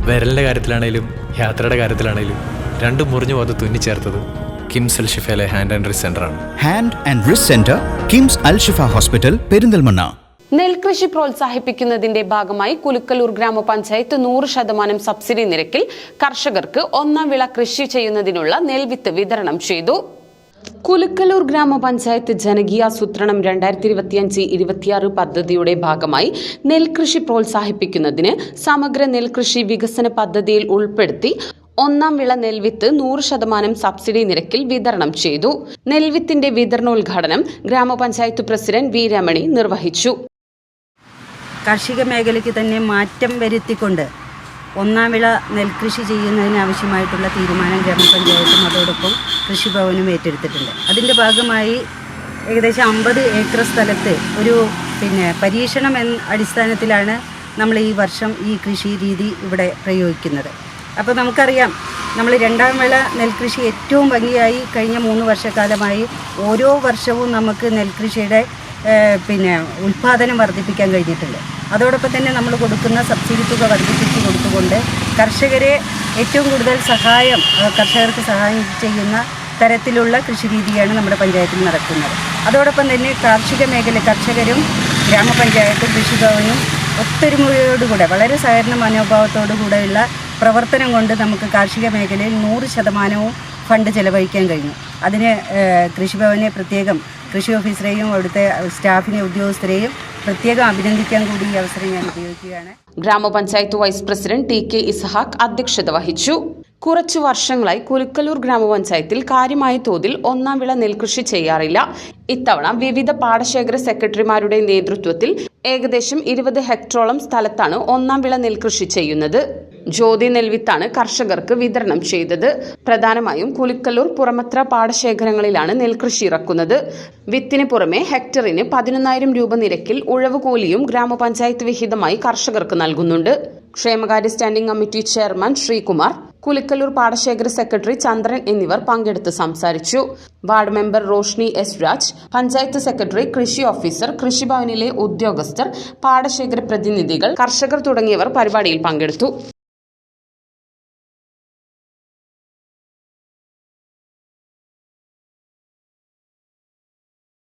വിരലിൻ്റെ കാര്യത്തിലാണേലും യാത്രയുടെ കാര്യത്തിലാണേലും രണ്ടും മുറിഞ്ഞു പോകാതെ തുന്നിച്ചേർത്തത് കിംസ് അൽ ഷിഫയിലെ ഹാൻഡ് ആൻഡ് റിസ്റ്റ് സെൻ്ററാണ്. Hand and wrist centre, KIMS Al Shifa hospital, Perinthalmanna. നെൽകൃഷി പ്രോത്സാഹിപ്പിക്കുന്നതിന്റെ ഭാഗമായി കുലുക്കലൂർ ഗ്രാമപഞ്ചായത്ത് 100% സബ്സിഡി നിരക്കിൽ കർഷകർക്ക് ഒന്നാം വിള കൃഷി ചെയ്യുന്നതിനുള്ള നെൽവിത്ത് വിതരണം ചെയ്തു. കുലുക്കലൂർ ഗ്രാമപഞ്ചായത്ത് ജനകീയാസൂത്രണം 2025-26 പദ്ധതിയുടെ ഭാഗമായി നെൽകൃഷി പ്രോത്സാഹിപ്പിക്കുന്നതിന് സമഗ്ര നെൽകൃഷി വികസന പദ്ധതിയിൽ ഉൾപ്പെടുത്തി ഒന്നാം വിള നെൽവിത്ത് 100% സബ്സിഡി നിരക്കിൽ വിതരണം ചെയ്തു. നെൽവിത്തിന്റെ വിതരണോദ്ഘാടനം ഗ്രാമപഞ്ചായത്ത് പ്രസിഡന്റ് വി രമണി നിർവഹിച്ചു. കാർഷിക മേഖലയ്ക്ക് തന്നെ മാറ്റം വരുത്തിക്കൊണ്ട് ഒന്നാം വിള നെൽകൃഷി ചെയ്യുന്നതിനാവശ്യമായിട്ടുള്ള തീരുമാനം ഗ്രാമപഞ്ചായത്തും അതോടൊപ്പം കൃഷിഭവനും ഏറ്റെടുത്തിട്ടുണ്ട്. അതിൻ്റെ ഭാഗമായി ഏകദേശം 50 ഏക്കർ സ്ഥലത്ത് ഒരു പരീക്ഷണം അടിസ്ഥാനത്തിലാണ് നമ്മൾ ഈ വർഷം ഈ കൃഷി രീതി ഇവിടെ പ്രയോഗിക്കുന്നത്. അപ്പോൾ നമുക്കറിയാം, നമ്മൾ രണ്ടാം വിള നെൽകൃഷി ഏറ്റവും ഭംഗിയായി കഴിഞ്ഞ 3 വർഷക്കാലമായി ഓരോ വർഷവും നമുക്ക് നെൽകൃഷിയുടെ ഉൽപ്പാദനം വർദ്ധിപ്പിക്കാൻ കഴിഞ്ഞിട്ടുണ്ട്. അതോടൊപ്പം തന്നെ നമ്മൾ കൊടുക്കുന്ന സബ്സിഡി തുക വർദ്ധിപ്പിച്ച് കൊടുത്തുകൊണ്ട് കർഷകരെ ഏറ്റവും കൂടുതൽ കർഷകർക്ക് സഹായം ചെയ്യുന്ന തരത്തിലുള്ള കൃഷിരീതിയാണ് നമ്മുടെ പഞ്ചായത്തിൽ നടക്കുന്നത്. അതോടൊപ്പം തന്നെ കാർഷിക മേഖല കർഷകരും ഗ്രാമപഞ്ചായത്തും കൃഷിഭവനും ഒത്തൊരുമയോടുകൂടെ വളരെ സഹകരണ മനോഭാവത്തോടുകൂടെയുള്ള പ്രവർത്തനം കൊണ്ട് നമുക്ക് കാർഷിക മേഖലയിൽ 100% ഫണ്ട് ചെലവഴിക്കാൻ കഴിഞ്ഞു. അതിന് കൃഷിഭവനെ പ്രത്യേകം കൃഷി ഓഫീസറെയും അവിടുത്തെ സ്റ്റാഫിനെ ഉദ്യോഗസ്ഥരെയും പ്രത്യേകം അഭിനന്ദിക്കാൻ കൂടി ഈ അവസരം ഞാൻ ഉപയോഗിക്കുകയാണ്. ഗ്രാമപഞ്ചായത്ത് വൈസ് പ്രസിഡന്റ് ടി കെ ഇസഹാക്ക് അധ്യക്ഷത വഹിച്ചു. കുറച്ചു വർഷങ്ങളായി കുലുക്കലൂർ ഗ്രാമപഞ്ചായത്തിൽ കാര്യമായ തോതിൽ ഒന്നാം വിള നെൽകൃഷി ചെയ്യാറില്ല. ഇത്തവണ വിവിധ പാടശേഖര സെക്രട്ടറിമാരുടെ നേതൃത്വത്തിൽ ഏകദേശം 20 ഹെക്ടറോളം സ്ഥലത്താണ് ഒന്നാം വിള നെൽകൃഷി ചെയ്യുന്നത്. ജ്യോതി നെൽവിത്താണ് കർഷകർക്ക് വിതരണം ചെയ്തത്. പ്രധാനമായും കുലുക്കലൂർ പുറമത്ര പാടശേഖരങ്ങളിലാണ് നെൽകൃഷി ഇറക്കുന്നത്. വിത്തിന് പുറമെ ഹെക്ടറിന് 11,000 രൂപ നിരക്കിൽ ഉഴവുകൂലിയും ഗ്രാമപഞ്ചായത്ത് വിഹിതമായി കർഷകർക്ക് നൽകുന്നുണ്ട്. ക്ഷേമകാര്യ standing committee chairman Sreekumar, Kulukkallur പാടശേഖര സെക്രട്ടറി ചന്ദ്രൻ എന്നിവർ പങ്കെടുത്ത് സംസാരിച്ചു. Ward member Roshni S Raj, panchayat secretary, കൃഷി ഓഫീസർ, കൃഷിഭവനിലെ ഉദ്യോഗസ്ഥർ, പാടശേഖര പ്രതിനിധികൾ, കർഷകർ തുടങ്ങിയവർ പരിപാടിയിൽ പങ്കെടുത്തു.